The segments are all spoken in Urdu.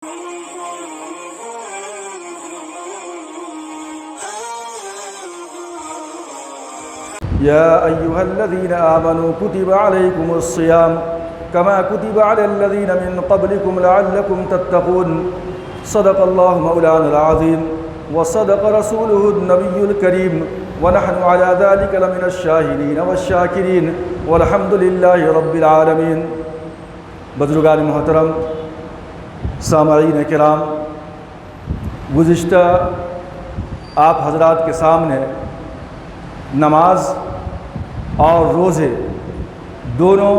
يا أيها الذين آمنوا كتب عليكم الصيام كما كتب على الذين من قبلكم لعلكم تتقون صدق الله مولانا العظيم وصدق رسوله النبي الكريم ونحن على ذلك لمن الشاهدين والشاكرين والحمد لله رب العالمين. بزرگان محترم، سامعین کرام، گزشتہ آپ حضرات کے سامنے نماز اور روزے دونوں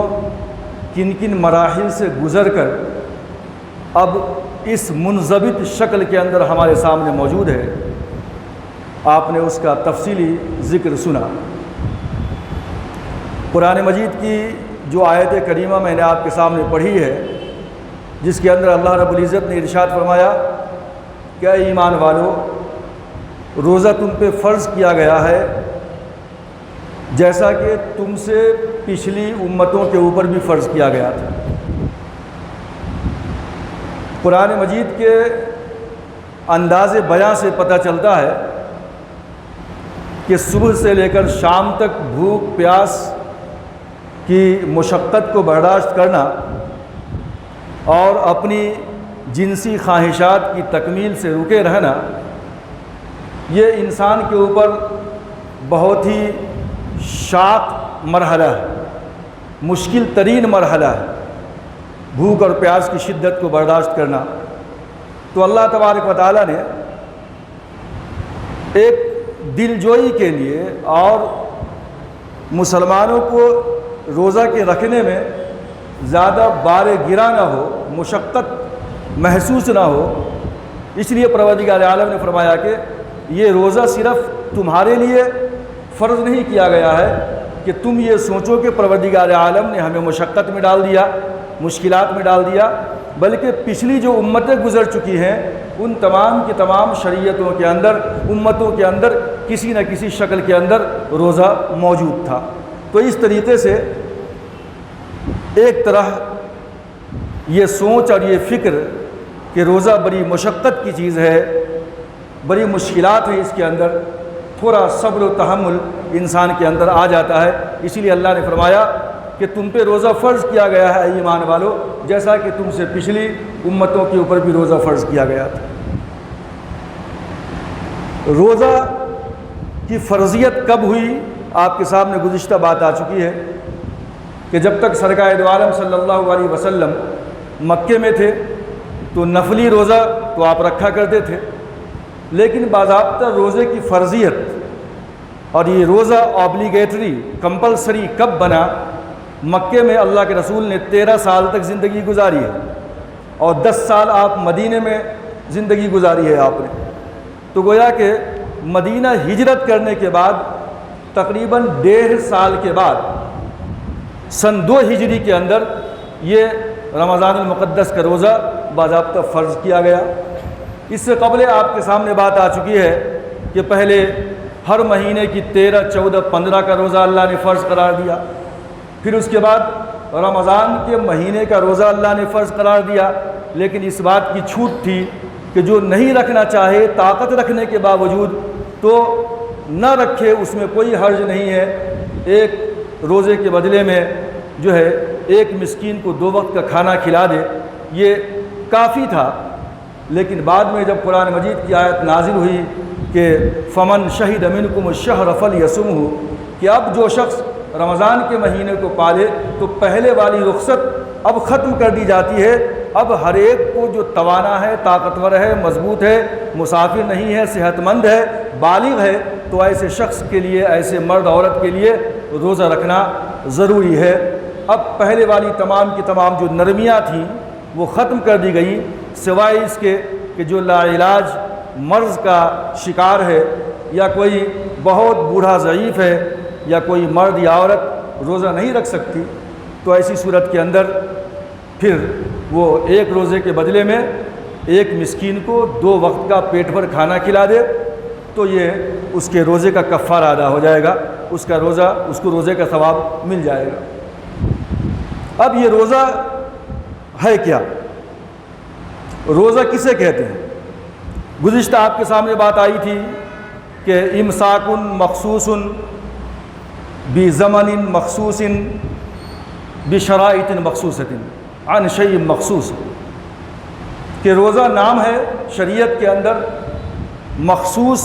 کن کن مراحل سے گزر کر اب اس منضبط شکل کے اندر ہمارے سامنے موجود ہے، آپ نے اس کا تفصیلی ذکر سنا. قرآن مجید کی جو آیت کریمہ میں نے آپ کے سامنے پڑھی ہے، جس کے اندر اللہ رب العزت نے ارشاد فرمایا کہ اے ایمان والو، روزہ تم پہ فرض کیا گیا ہے جیسا کہ تم سے پچھلی امتوں کے اوپر بھی فرض کیا گیا تھا. قرآن مجید کے انداز بیان سے پتہ چلتا ہے کہ صبح سے لے کر شام تک بھوک پیاس کی مشقت کو برداشت کرنا اور اپنی جنسی خواہشات کی تکمیل سے رکے رہنا، یہ انسان کے اوپر بہت ہی شاق مرحلہ ہے، مشکل ترین مرحلہ ہے، بھوک اور پیاس کی شدت کو برداشت کرنا. تو اللہ تبارک و تعالیٰ نے ایک دل جوئی کے لیے اور مسلمانوں کو روزہ کے رکھنے میں زیادہ بار گرا نہ ہو، مشقت محسوس نہ ہو، اس لیے پروردگار عالم نے فرمایا کہ یہ روزہ صرف تمہارے لیے فرض نہیں کیا گیا ہے کہ تم یہ سوچو کہ پروردگار عالم نے ہمیں مشقت میں ڈال دیا، مشکلات میں ڈال دیا، بلکہ پچھلی جو امتیں گزر چکی ہیں ان تمام کی تمام شریعتوں کے اندر، امتوں کے اندر کسی نہ کسی شکل کے اندر روزہ موجود تھا. تو اس طریقے سے ایک طرح یہ سوچ اور یہ فکر کہ روزہ بڑی مشقت کی چیز ہے، بڑی مشکلات ہیں اس کے اندر، تھوڑا صبر و تحمل انسان کے اندر آ جاتا ہے. اسی لیے اللہ نے فرمایا کہ تم پہ روزہ فرض کیا گیا ہے اے ایمان والو، جیسا کہ تم سے پچھلی امتوں کے اوپر بھی روزہ فرض کیا گیا تھا. روزہ کی فرضیت کب ہوئی آپ کے سامنے گزشتہ بات آ چکی ہے کہ جب تک سرکار دو عالم صلی اللہ علیہ وسلم مکے میں تھے تو نفلی روزہ تو آپ رکھا کرتے تھے، لیکن باضابطہ روزے کی فرضیت اور یہ روزہ آبلیگیٹری کمپلسری کب بنا؟ مکے میں اللہ کے رسول نے 13 سال تک زندگی گزاری ہے اور 10 سال آپ مدینے میں زندگی گزاری ہے آپ نے. تو گویا کہ مدینہ ہجرت کرنے کے بعد تقریباً 1.5 سال کے بعد سن 2 ہجری کے اندر یہ رمضان المقدس کا روزہ باضابطہ فرض کیا گیا. اس سے قبل آپ کے سامنے بات آ چکی ہے کہ پہلے ہر مہینے کی 13، 14، 15 کا روزہ اللہ نے فرض قرار دیا، پھر اس کے بعد رمضان کے مہینے کا روزہ اللہ نے فرض قرار دیا، لیکن اس بات کی چھوٹ تھی کہ جو نہیں رکھنا چاہے طاقت رکھنے کے باوجود تو نہ رکھے، اس میں کوئی حرج نہیں ہے. ایک روزے کے بدلے میں جو ہے ایک مسکین کو 2 وقت کا کھانا کھلا دے، یہ کافی تھا. لیکن بعد میں جب قرآن مجید کی آیت نازل ہوئی کہ فمن شہد منکم الشہر فلیصمہ، کہ اب جو شخص رمضان کے مہینے کو پالے تو پہلے والی رخصت اب ختم کر دی جاتی ہے. اب ہر ایک کو جو توانا ہے، طاقتور ہے، مضبوط ہے، مسافر نہیں ہے، صحت مند ہے، بالغ ہے، تو ایسے شخص کے لیے، ایسے مرد عورت کے لیے روزہ رکھنا ضروری ہے. اب پہلے والی تمام کی تمام جو نرمیاں تھیں وہ ختم کر دی گئیں، سوائے اس کے کہ جو لا علاج مرض کا شکار ہے یا کوئی بہت بوڑھا ضعیف ہے یا کوئی مرد یا عورت روزہ نہیں رکھ سکتی، تو ایسی صورت کے اندر پھر وہ ایک روزے کے بدلے میں ایک مسکین کو 2 وقت کا پیٹ بھر کھانا کھلا دے تو یہ اس کے روزے کا کفارہ ادا ہو جائے گا، اس کو روزے کا ثواب مل جائے گا. اب یہ روزہ ہے کیا؟ روزہ کسے کہتے ہیں؟ گزشتہ آپ کے سامنے بات آئی تھی کہ امساک مخصوص بزمن مخصوص بشرائط مخصوصۃ عن شیء مخصوص، کہ روزہ نام ہے شریعت کے اندر مخصوص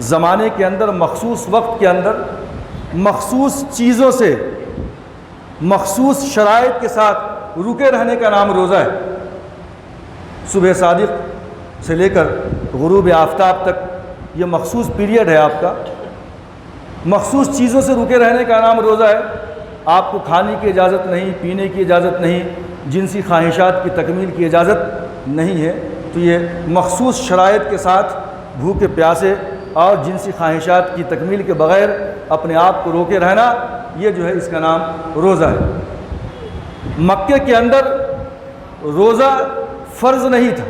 زمانے کے اندر، مخصوص وقت کے اندر، مخصوص چیزوں سے، مخصوص شرائط کے ساتھ رکے رہنے کا نام روزہ ہے۔ صبح صادق سے لے کر غروب آفتاب تک یہ مخصوص پیریڈ ہے آپ کا، مخصوص چیزوں سے رکے رہنے کا نام روزہ ہے۔ آپ کو کھانے کی اجازت نہیں، پینے کی اجازت نہیں، جنسی خواہشات کی تکمیل کی اجازت نہیں ہے، تو یہ مخصوص شرائط کے ساتھ بھوکے پیاسے اور جنسی خواہشات کی تکمیل کے بغیر اپنے آپ کو روکے رہنا، یہ جو ہے اس کا نام روزہ ہے۔ مکے کے اندر روزہ فرض نہیں تھا،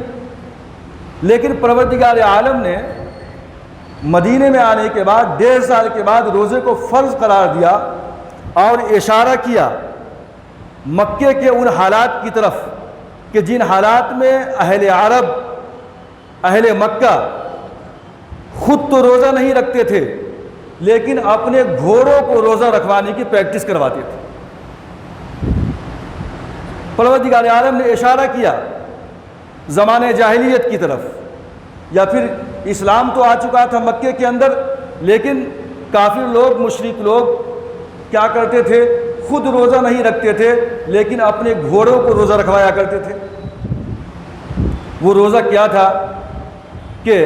لیکن پروردگار عالم نے مدینے میں آنے کے بعد 1.5 سال کے بعد روزے کو فرض قرار دیا اور اشارہ کیا مکے کے ان حالات کی طرف کہ جن حالات میں اہل عرب، اہل مکہ خود تو روزہ نہیں رکھتے تھے لیکن اپنے گھوڑوں کو روزہ رکھوانے کی پریکٹس کرواتے تھے۔ پروردگار عالم نے اشارہ کیا زمانے جاہلیت کی طرف، یا پھر اسلام تو آ چکا تھا مکے کے اندر، لیکن کافر لوگ، مشرک لوگ کیا کرتے تھے؟ خود روزہ نہیں رکھتے تھے لیکن اپنے گھوڑوں کو روزہ رکھوایا کرتے تھے۔ وہ روزہ کیا تھا کہ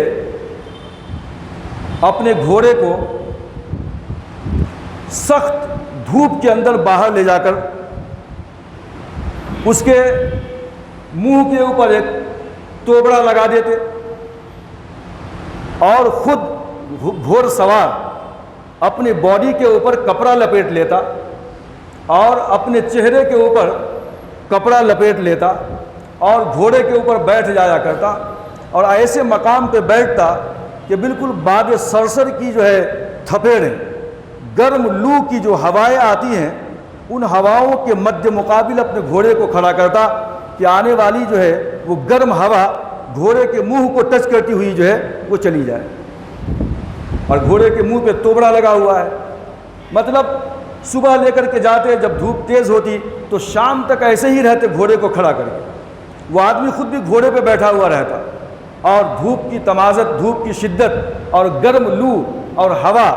اپنے گھوڑے کو سخت دھوپ کے اندر باہر لے جا کر اس کے منہ کے اوپر ایک توبڑا لگا دیتے اور خود گھوڑ سوار اپنی باڈی کے اوپر کپڑا لپیٹ لیتا اور اپنے چہرے کے اوپر کپڑا لپیٹ لیتا اور گھوڑے کے اوپر بیٹھ جایا کرتا، اور ایسے مقام پہ بیٹھتا کہ بالکل باد سرسر کی جو ہے تھپیڑیں، گرم لو کی جو ہوائیں آتی ہیں، ان ہواؤں کے مد مقابل اپنے گھوڑے کو کھڑا کرتا کہ آنے والی جو ہے وہ گرم ہوا گھوڑے کے منہ کو ٹچ کرتی ہوئی جو ہے وہ چلی جائے۔ اور گھوڑے کے منہ پہ توبڑا لگا ہوا ہے، مطلب صبح لے کر کے جاتے، جب دھوپ تیز ہوتی تو شام تک ایسے ہی رہتے گھوڑے کو کھڑا کر کے۔ وہ آدمی خود بھی گھوڑے پہ بیٹھا ہوا رہتا اور دھوپ کی تمازت، دھوپ کی شدت اور گرم لو اور ہوا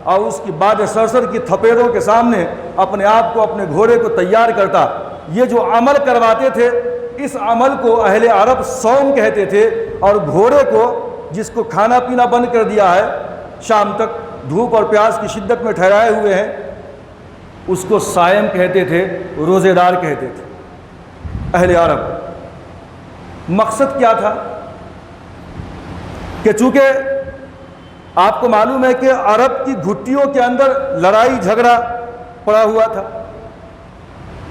اور اس کی باد سرسر کی تھپیڑوں کے سامنے اپنے آپ کو، اپنے گھوڑے کو تیار کرتا۔ یہ جو عمل کرواتے تھے، اس عمل کو اہل عرب صوم کہتے تھے، اور گھوڑے کو جس کو کھانا پینا بند کر دیا ہے، شام تک دھوپ اور پیاس کی شدت میں ٹھہرائے ہوئے ہیں، اس کو صائم کہتے تھے، روزے دار کہتے تھے اہل عرب۔ مقصد کیا تھا کہ چونکہ آپ کو معلوم ہے کہ عرب کی گھٹیوں کے اندر لڑائی جھگڑا پڑا ہوا تھا،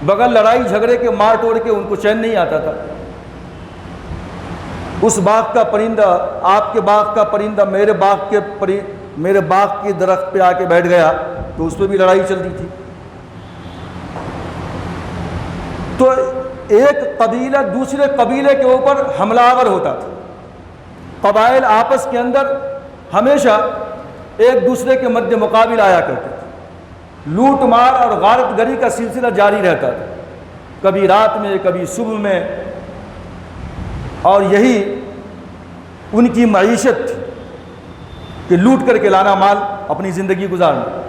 بغیر لڑائی جھگڑے کے، مار توڑ کے ان کو چین نہیں آتا تھا۔ اس باغ کا پرندہ، آپ کے باغ کا پرندہ میرے باغ کے درخت پہ آ کے بیٹھ گیا تو اس پہ بھی لڑائی چلتی تھی۔ تو ایک قبیلہ دوسرے قبیلے کے اوپر حملہ آور ہوتا تھا۔ قبائل آپس کے اندر ہمیشہ ایک دوسرے کے مد مقابل آیا کرتے تھے، لوٹ مار اور غارت گری کا سلسلہ جاری رہتا تھا، کبھی رات میں، کبھی صبح میں، اور یہی ان کی معیشت تھی کہ لوٹ کر کے لانا مال، اپنی زندگی گزارنا۔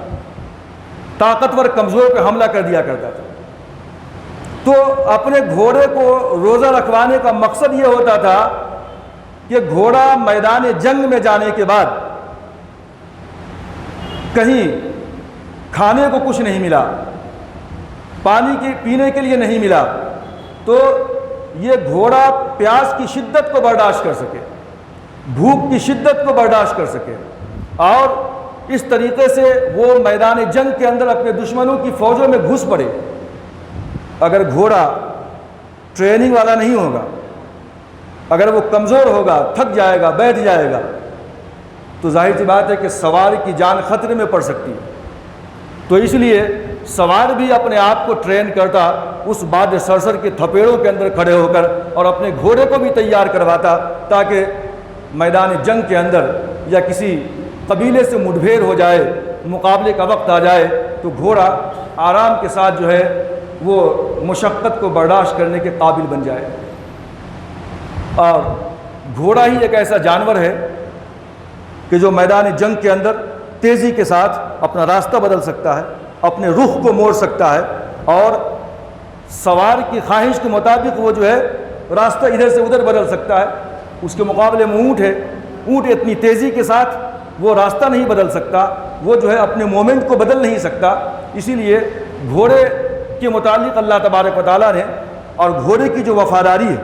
طاقتور کمزور پہ حملہ کر دیا کرتا تھا۔ تو اپنے گھوڑے کو روزہ رکھوانے کا مقصد یہ ہوتا تھا کہ گھوڑا میدان جنگ میں جانے کے بعد کہیں کھانے کو کچھ نہیں ملا، پانی کی پینے کے لیے نہیں ملا، تو یہ گھوڑا پیاس کی شدت کو برداشت کر سکے، بھوک کی شدت کو برداشت کر سکے، اور اس طریقے سے وہ میدان جنگ کے اندر اپنے دشمنوں کی فوجوں میں گھس پڑے۔ اگر گھوڑا ٹریننگ والا نہیں ہوگا، اگر وہ کمزور ہوگا، تھک جائے گا، بیٹھ جائے گا، تو ظاہر سی بات ہے کہ سوار کی جان خطرے میں پڑ سکتی ہے۔ تو اس لیے سوار بھی اپنے آپ کو ٹرین کرتا اس باد سرسر کے تھپیڑوں کے اندر کھڑے ہو کر، اور اپنے گھوڑے کو بھی تیار کرواتا تاکہ میدان جنگ کے اندر یا کسی قبیلے سے مٹبھیڑ ہو جائے، مقابلے کا وقت آ جائے تو گھوڑا آرام کے ساتھ جو ہے وہ مشقت کو برداشت کرنے کے قابل بن جائے۔ اور گھوڑا ہی ایک ایسا جانور ہے کہ جو میدان جنگ کے اندر تیزی کے ساتھ اپنا راستہ بدل سکتا ہے، اپنے رخ کو موڑ سکتا ہے، اور سوار کی خواہش کے مطابق وہ جو ہے راستہ ادھر سے ادھر بدل سکتا ہے۔ اس کے مقابلے میں اونٹ ہے، اونٹ اتنی تیزی کے ساتھ وہ راستہ نہیں بدل سکتا، وہ جو ہے اپنے مومنٹ کو بدل نہیں سکتا۔ اسی لیے گھوڑے کے متعلق اللہ تبارک و تعالیٰ نے، اور گھوڑے کی جو وفاداری ہے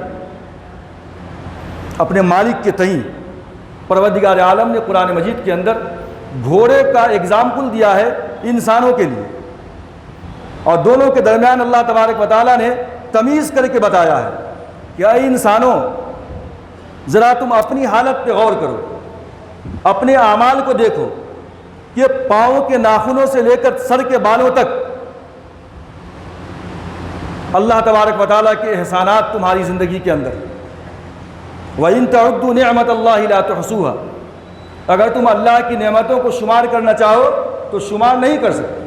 اپنے مالک کے تئیں، پروردگار عالم نے قرآن مجید کے اندر گھوڑے کا اگزامپل دیا ہے انسانوں کے لیے، اور دونوں کے درمیان اللہ تبارک و تعالیٰ نے تمیز کر کے بتایا ہے کہ اے انسانوں، ذرا تم اپنی حالت پہ غور کرو، اپنے اعمال کو دیکھو کہ پاؤں کے ناخنوں سے لے کر سر کے بالوں تک اللہ تبارک و تعالیٰ کے احسانات تمہاری زندگی کے اندر۔ وَإِن تَعُدُّوا نِعْمَةَ اللَّهِ لَا تُحْصُوهَا، اگر تم اللہ کی نعمتوں کو شمار کرنا چاہو تو شمار نہیں کر سکتے۔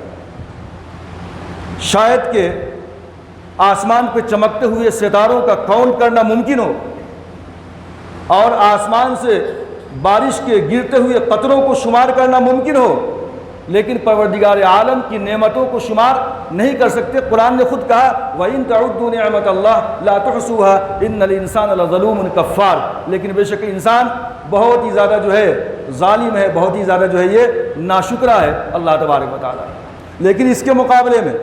شاید کہ آسمان پہ چمکتے ہوئے ستاروں کا کاؤنٹ کرنا ممکن ہو، اور آسمان سے بارش کے گرتے ہوئے قطروں کو شمار کرنا ممکن ہو، لیکن پروردگار عالم کی نعمتوں کو شمار نہیں کر سکتے۔ قرآن نے خود کہا وَإِن تَعُدُّوا نِعْمَةَ اللَّهِ لَا تُحْصُوهَا إِنَّ الْإِنسَانَ لَظَلُومٌ كَفَّارٌ، لیکن بے شک انسان بہت ہی زیادہ جو ہے ظالم ہے، بہت ہی زیادہ جو ہے یہ ناشکرا ہے اللہ تبارک و تعالیٰ۔ لیکن اس کے مقابلے میں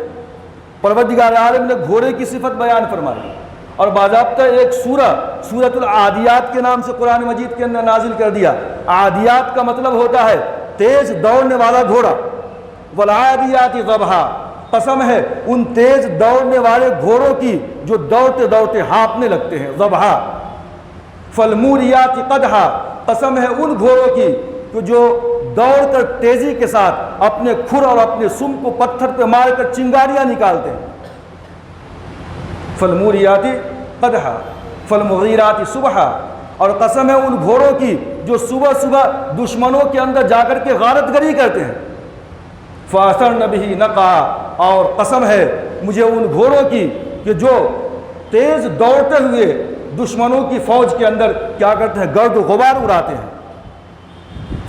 پروردگار عالم نے گھوڑے کی صفت بیان فرمائی، اور باضابطہ ایک سورۃ العادیات کے نام سے قرآن مجید کے اندر نازل کر دیا۔ عادیات کا مطلب ہوتا ہے تیز دوڑنے والا گھوڑا، والعادیات ضبحا، قسم ہے ان تیز دوڑنے والے گھوڑوں کی جو دوڑتے دوڑتے ہانپنے لگتے ہیں، ضبحا۔ فالموریات قدحا، قسم ہے ان گھوڑوں کی جو دوڑ کر تیزی کے ساتھ اپنے کھر اور اپنے سم کو پتھر پہ مار کر چنگاریاں نکالتے ہیں۔ فالموریات قدحا فالمغیرات صبحا، اور قسم ہے ان گھوڑوں کی جو صبح صبح دشمنوں کے اندر جا کر کے غارت گری کرتے ہیں۔ فاثرن بہ نقعا، اور قسم ہے مجھے ان گھوڑوں کی کہ جو تیز دوڑتے ہوئے دشمنوں کی فوج کے اندر کیا کرتے ہیں، گرد و غبار اڑاتے ہیں۔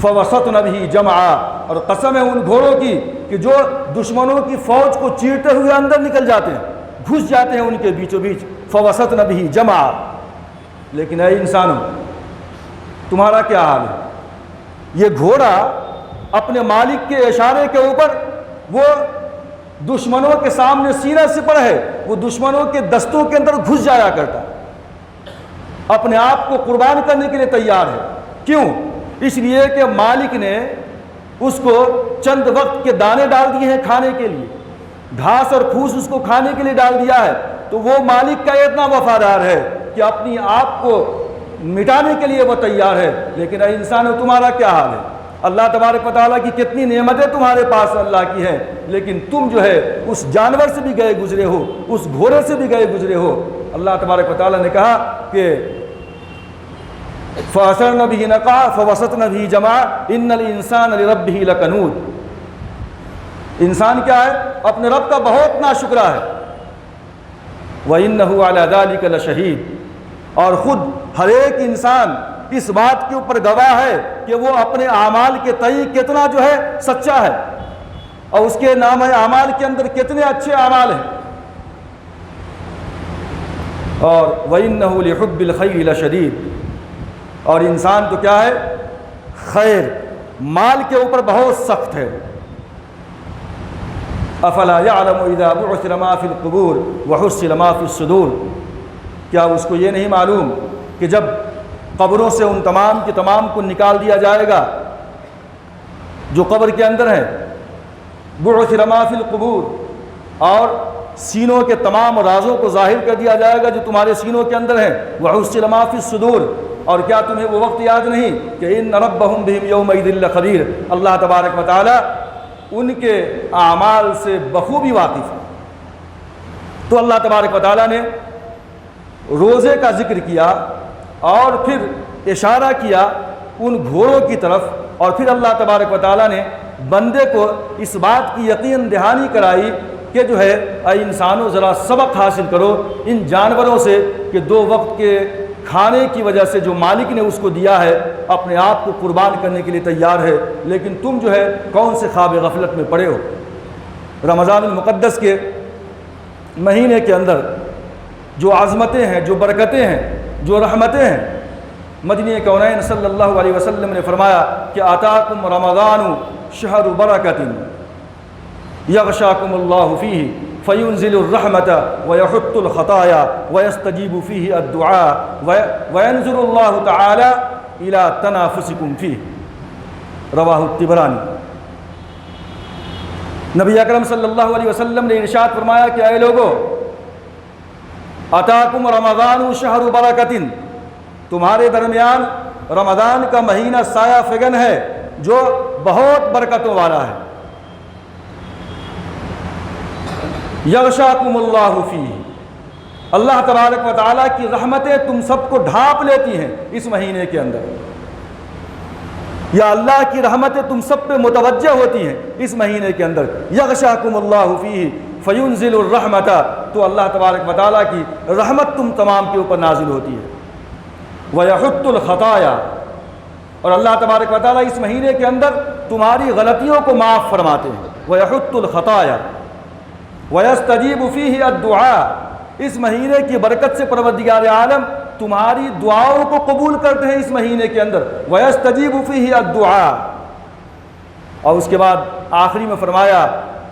فوسطن بہ جمعا، اور قسم ہے ان گھوڑوں کی کہ جو دشمنوں کی فوج کو چیرتے ہوئے اندر نکل جاتے ہیں، گھس جاتے ہیں ان کے بیچوں بیچ۔ فوسطن بہ جمعا، لیکن اے انسانوں تمہارا کیا حال ہے؟ یہ گھوڑا اپنے مالک کے اشارے کے اوپر وہ دشمنوں کے سامنے سینہ سپر ہے، وہ دشمنوں کے دستوں کے اندر گھس جایا کرتا، اپنے آپ کو قربان کرنے کے لیے تیار ہے۔ کیوں؟ اس لیے کہ مالک نے اس کو چند وقت کے دانے ڈال دیے ہیں کھانے کے لیے، گھاس اور پھوس اس کو کھانے کے لیے ڈال دیا ہے، تو وہ مالک کا اتنا وفادار ہے کہ اپنی آپ کو مٹانے کے لیے وہ تیار ہے۔ لیکن اے انسانوں تمہارا کیا حال ہے؟ اللہ تبارک و تعالیٰ کی کتنی نعمتیں تمہارے پاس اللہ کی ہیں، لیکن تم جو ہے اس جانور سے بھی گئے گزرے ہو، اس گھوڑے سے بھی گئے گزرے ہو۔ اللہ تبارک و تعالیٰ نے کہا کہ فَأَثَرْنَ بِهِ نَقْعًا فَوَسَطْنَ بِهِ جَمْعًا إِنَّ الْإِنسَانَ لِرَبِّهِ لَكَنُودٌ، انسان کیا ہے؟ اپنے رب کا بہت ناشکرا ہے۔ وَإِنَّهُ عَلَى ذَلِكَ لَشَهِيدٌ، اور خود ہر ایک انسان اس بات کے اوپر گواہ ہے کہ وہ اپنے اعمال کے تئیں کتنا جو ہے سچا ہے، اور اس کے نام اعمال کے اندر کتنے اچھے اعمال ہیں۔ اور وَإِنَّهُ لِحُبِّ الْخَيْرِ لَشَدِيدٌ، اور انسان تو کیا ہے؟ خیر مال کے اوپر بہت سخت ہے۔ افلا يعلم اذا بعثر ما في القبور وحصل ما في الصدور، کیا اس کو یہ نہیں معلوم کہ جب قبروں سے ان تمام کے تمام کو نکال دیا جائے گا جو قبر کے اندر ہیں، بعثر ما في القبور، اور سینوں کے تمام رازوں کو ظاہر کر دیا جائے گا جو تمہارے سینوں کے اندر ہیں، وحصل ما في الصدور، اور کیا تمہیں وہ وقت یاد نہیں کہ ان ربهم بهم يومئذ لخبیر، اللہ تبارک و تعالی ان کے اعمال سے بخوبی واقف ہے۔ تو اللہ تبارک و تعالیٰ نے روزے کا ذکر کیا اور پھر اشارہ کیا ان گھوڑوں کی طرف، اور پھر اللہ تبارک و تعالیٰ نے بندے کو اس بات کی یقین دہانی کرائی کہ جو ہے اے انسانوں ذرا سبق حاصل کرو ان جانوروں سے کہ 2 وقت کے کھانے کی وجہ سے جو مالک نے اس کو دیا ہے اپنے آپ کو قربان کرنے کے لیے تیار ہے، لیکن تم جو ہے کون سے خواب غفلت میں پڑے ہو۔ رمضان المقدس کے مہینے کے اندر جو عظمتیں ہیں، جو برکتیں ہیں، جو رحمتیں ہیں، مدنی کونین صلی اللہ علیہ وسلم نے فرمایا کہ آتاکم رمضان شہر برکت یغشاکم اللہ فیہ فینزل الرحمت ویحط الخطایا ویستجیب فیہ الدعاء وینظر اللہ تعالی الی تنافسکم فیہ، رواہ الطبرانی۔ نبی اکرم صلی اللہ علیہ وسلم نے ارشاد فرمایا کہ اے لوگو، اتاکم رمضان شہر برکت، تمہارے درمیان رمضان کا مہینہ سایہ فگن ہے جو بہت برکتوں والا ہے۔ یغشاکم اللہ فیہ، اللہ تبارک و تعالیٰ کی رحمتیں تم سب کو ڈھانپ لیتی ہیں اس مہینے کے اندر، یا اللہ کی رحمتیں تم سب پہ متوجہ ہوتی ہیں اس مہینے کے اندر۔ یغشاکم اللہ فیہ فینزل الرحمت، تو اللہ تبارک و تعالیٰ کی رحمت تم تمام کے اوپر نازل ہوتی ہے۔ ویحط الخطایا، اور اللہ تبارک و تعالیٰ اس مہینے کے اندر تمہاری غلطیوں کو معاف فرماتے ہیں۔ ویحط الخطایا ویستجیب فیہ الدعاء، اس مہینے کی برکت سے پروردگار عالم تمہاری دعاؤں کو قبول کرتے ہیں اس مہینے کے اندر۔ ویستجیب فیہ الدعاء، اور اس کے بعد آخری میں فرمایا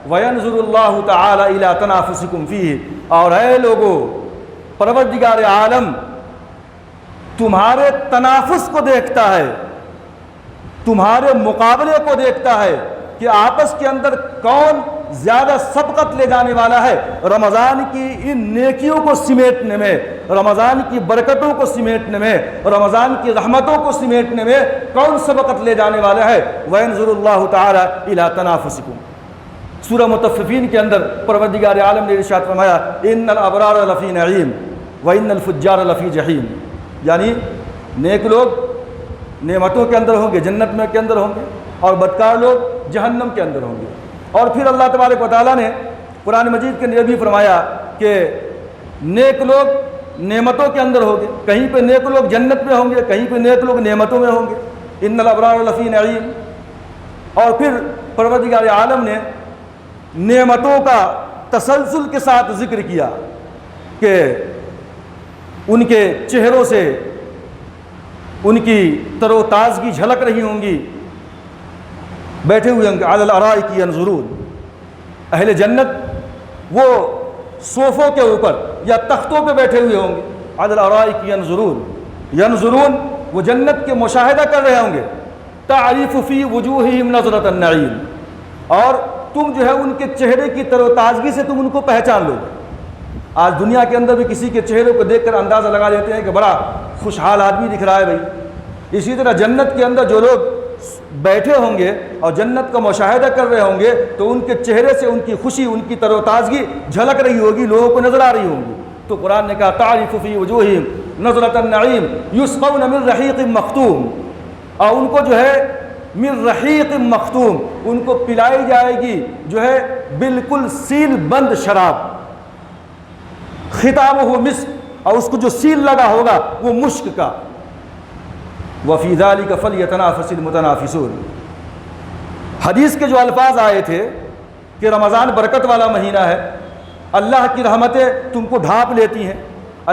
وینظر اللہ تعالی الی تنافسکم فیہ، اور اے لوگو پروردگار عالم تمہارے تنافس کو دیکھتا ہے، تمہارے مقابلے کو دیکھتا ہے کہ آپس کے اندر کون زیادہ سبقت لے جانے والا ہے رمضان کی ان نیکیوں کو سمیٹنے میں، رمضان کی برکتوں کو سمیٹنے میں، رمضان کی رحمتوں کو سمیٹنے میں کون سبقت لے جانے والا ہے۔ وَيَنْظُرُ اللَّهُ تَعَالَى إِلَىٰ تَنَافُسِكُمْ، سورہ مطففین کے اندر پروردگار عالم نے ارشاد فرمایا إِنَّ الْأَبْرَارَ لَفِي نَعِيمٍ وَإِنَّ الْفُجَّارَ لَفِي جَحِيمٍ، یعنی نیک لوگ نعمتوں کے اندر ہوں گے، جنت میں کے اندر ہوں گے، اور بدکار لوگ جہنم کے اندر ہوں گے۔ اور پھر اللہ تبارک و تعالیٰ نے قرآن مجید کے اندر بھی فرمایا کہ نیک لوگ نعمتوں کے اندر ہوں گے، کہیں پہ نیک لوگ جنت میں ہوں گے، کہیں پہ نیک لوگ نعمتوں میں ہوں گے۔ ان الابرار لفی نعیم، اور پھر پروردگار عالم نے نعمتوں کا تسلسل کے ساتھ ذکر کیا کہ ان کے چہروں سے ان کی تر و تازگی جھلک رہی ہوں گی، بیٹھے ہوئے ہوں گے علی الارائک ینظرون، اہل جنت وہ صوفوں کے اوپر یا تختوں پہ بیٹھے ہوئے ہوں گے، علی الارائک ینظرون وہ جنت کے مشاہدہ کر رہے ہوں گے۔ تعریف فی وجوہہم نظرۃ النعیم، اور تم جو ہے ان کے چہرے کی تر و تازگی سے تم ان کو پہچان لو گے۔ آج دنیا کے اندر بھی کسی کے چہرے کو دیکھ کر اندازہ لگا لیتے ہیں کہ بڑا خوشحال آدمی دکھ رہا ہے بھائی۔ اسی طرح جنت کے اندر جو لوگ بیٹھے ہوں گے اور جنت کا مشاہدہ کر رہے ہوں گے تو ان کے چہرے سے ان کی خوشی، ان کی تر و تازگی جھلک رہی ہوگی، لوگوں کو نظر آ رہی ہوں گی۔ تو قرآن نے کہا تعریف فی وجوہہم نظرۃ النعیم یسقون من رحیق مختوم، اور ان کو جو ہے من رحیق مختوم ان کو پلائی جائے گی جو ہے بالکل سیل بند شراب، ختامہ مسک، اور اس کو جو سیل لگا ہوگا وہ مشک کا۔ وَفِي ذَلِكَ فَلْيَتَنَافَسِ الْمُتَنَافِسُونَ، حدیث کے جو الفاظ آئے تھے کہ رمضان برکت والا مہینہ ہے، اللہ کی رحمتیں تم کو ڈھانپ لیتی ہیں،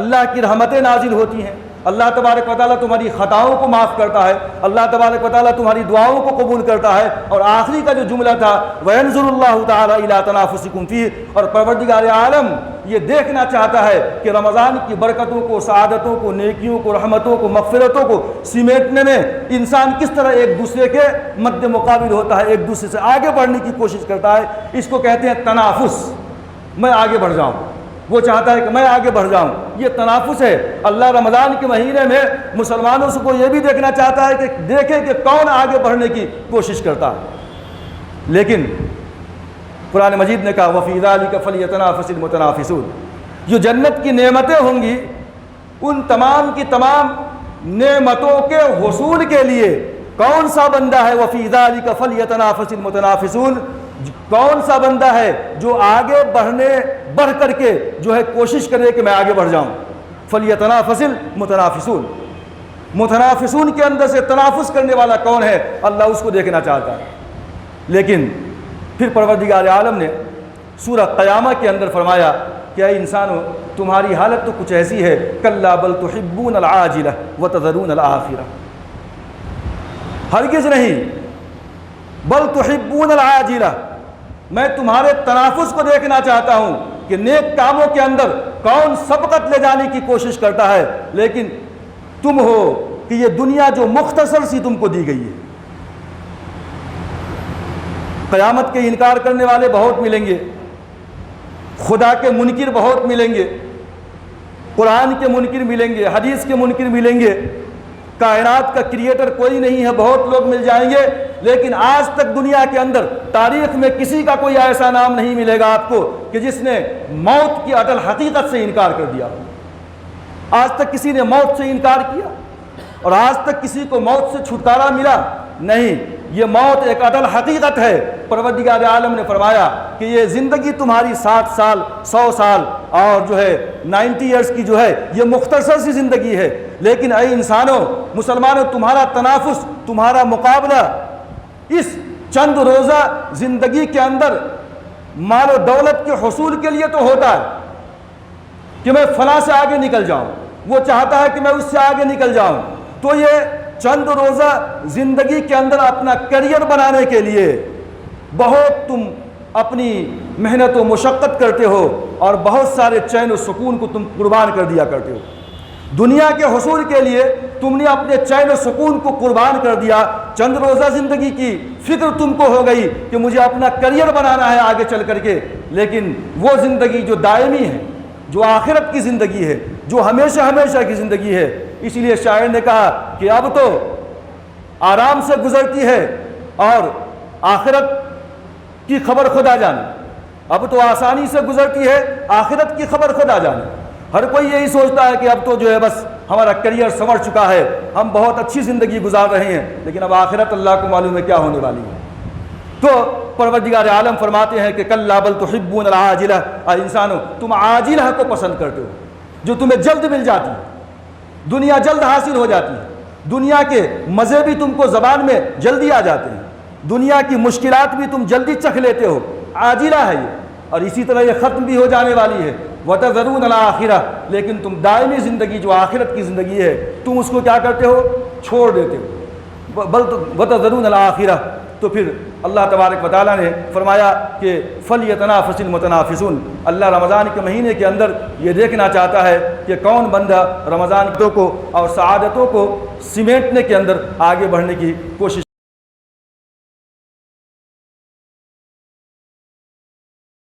اللہ کی رحمتیں نازل ہوتی ہیں، اللہ تبارک و تعالیٰ تمہاری خطاؤں کو معاف کرتا ہے، اللہ تبارک و تعالیٰ تمہاری دعاؤں کو قبول کرتا ہے، اور آخری کا جو جملہ تھا وَيَنْظُرُ اللَّهُ تَعَالَى إِلَىٰ تَنَافُسِكُمْ فِيهِ، اور پروردگار عالم یہ دیکھنا چاہتا ہے کہ رمضان کی برکتوں کو، سعادتوں کو، نیکیوں کو، رحمتوں کو، مغفرتوں کو سمیٹنے میں انسان کس طرح ایک دوسرے کے مد مقابل ہوتا ہے، ایک دوسرے سے آگے بڑھنے کی کوشش کرتا ہے۔ اس کو کہتے ہیں تنافس، میں آگے بڑھ جاؤں، وہ چاہتا ہے کہ میں آگے بڑھ جاؤں، یہ تنافس ہے۔ اللہ رمضان کے مہینے میں مسلمانوں سے کو یہ بھی دیکھنا چاہتا ہے کہ دیکھیں کہ کون آگے بڑھنے کی کوشش کرتا ہے۔ لیکن قرآن مجید نے کہا وَفِي ذَلِكَ فَلْيَتَنَافَسِ الْمُتَنَافِسُونَ، جو جنت کی نعمتیں ہوں گی ان تمام کی تمام نعمتوں کے حصول کے لیے کون سا بندہ ہے؟ وَفِي ذَلِكَ فَلْيَتَنَافَسِ الْمُتَنَافِسُونَ، کون سا بندہ ہے جو آگے بڑھ کر کے جو ہے کوشش کرے کہ میں آگے بڑھ جاؤں۔ فَلْيَتَنَافَسِ الْمُتَنَافِسُونَ، متنافسون کے اندر سے تنافس کرنے والا کون ہے؟ اللہ اس کو دیکھنا چاہتا ہے۔ لیکن پھر پروردگار عالم نے سورہ قیامہ کے اندر فرمایا کہ اے انسانو، تمہاری حالت تو کچھ ایسی ہے، کلا بل تحبون العاجلہ وتذرون الآخرہ، ہرگز نہیں، بل تحبون العاجلہ، میں تمہارے تنافس کو دیکھنا چاہتا ہوں کہ نیک کاموں کے اندر کون سبقت لے جانے کی کوشش کرتا ہے، لیکن تم ہو کہ یہ دنیا جو مختصر سی تم کو دی گئی ہے۔ قیامت کے انکار کرنے والے بہت ملیں گے، خدا کے منکر بہت ملیں گے، قرآن کے منکر ملیں گے، حدیث کے منکر ملیں گے، کائنات کا کریٹر کوئی نہیں ہے، بہت لوگ مل جائیں گے، لیکن آج تک دنیا کے اندر تاریخ میں کسی کا کوئی ایسا نام نہیں ملے گا آپ کو کہ جس نے موت کی اٹل حقیقت سے انکار کر دیا۔ آج تک کسی نے موت سے انکار کیا اور آج تک کسی کو موت سے چھٹکارا ملا نہیں، یہ موت ایک اٹل حقیقت ہے۔ پروردگار عالم نے فرمایا کہ یہ زندگی تمہاری 60 سال 100 سال اور جو ہے 90 ایئرس کی جو ہے یہ مختصر سی زندگی ہے، لیکن اے انسانوں، مسلمانوں، تمہارا تنافس، تمہارا مقابلہ اس چند روزہ زندگی کے اندر مال و دولت کے حصول کے لیے تو ہوتا ہے کہ میں فلاں سے آگے نکل جاؤں، وہ چاہتا ہے کہ میں اس سے آگے نکل جاؤں، تو یہ چند روزہ زندگی کے اندر اپنا کیریئر بنانے کے لیے بہت تم اپنی محنت و مشقت کرتے ہو اور بہت سارے چین و سکون کو تم قربان کر دیا کرتے ہو۔ دنیا کے حصول کے لیے تم نے اپنے چین و سکون کو قربان کر دیا، چند روزہ زندگی کی فکر تم کو ہو گئی کہ مجھے اپنا کیریئر بنانا ہے آگے چل کر کے، لیکن وہ زندگی جو دائمی ہے، جو آخرت کی زندگی ہے، جو ہمیشہ ہمیشہ کی زندگی ہے، اس لیے شاعر نے کہا کہ اب تو آرام سے گزرتی ہے اور آخرت کی خبر خدا جانے، اب تو آسانی سے گزرتی ہے، آخرت کی خبر خدا جانے۔ ہر کوئی یہی سوچتا ہے کہ اب تو جو ہے بس ہمارا کیریئر سنور چکا ہے، ہم بہت اچھی زندگی گزار رہے ہیں، لیکن اب آخرت اللہ کو معلوم ہے کیا ہونے والی ہے۔ تو پروردگار عالم فرماتے ہیں کہ کلا بل تحبون العاجلہ، اے انسانو، تم عاجلہ کو پسند کرتے ہو، جو تمہیں جلد مل جاتی ہے، دنیا جلد حاصل ہو جاتی ہے، دنیا کے مزے بھی تم کو زبان میں جلدی آ جاتے ہیں، دنیا کی مشکلات بھی تم جلدی چکھ لیتے ہو، عاجلہ ہے یہ، اور اسی طرح یہ ختم بھی ہو جانے والی ہے۔ وَتَذَرُونَ الْآخِرَةَ، لیکن تم دائمی زندگی جو آخرت کی زندگی ہے تم اس کو کیا کرتے ہو؟ چھوڑ دیتے ہو۔ وَتَذَرُونَ الْآخِرَةَ، تو پھر اللہ تبارک و تعالیٰ نے فرمایا کہ فَلْيَتَنَافَسِ الْمُتَنَافِسُونَ، اللہ رمضان کے مہینے کے اندر یہ دیکھنا چاہتا ہے کہ کون بندہ رمضان کو اور سعادتوں کو سمیٹنے کے اندر آگے بڑھنے کی کوشش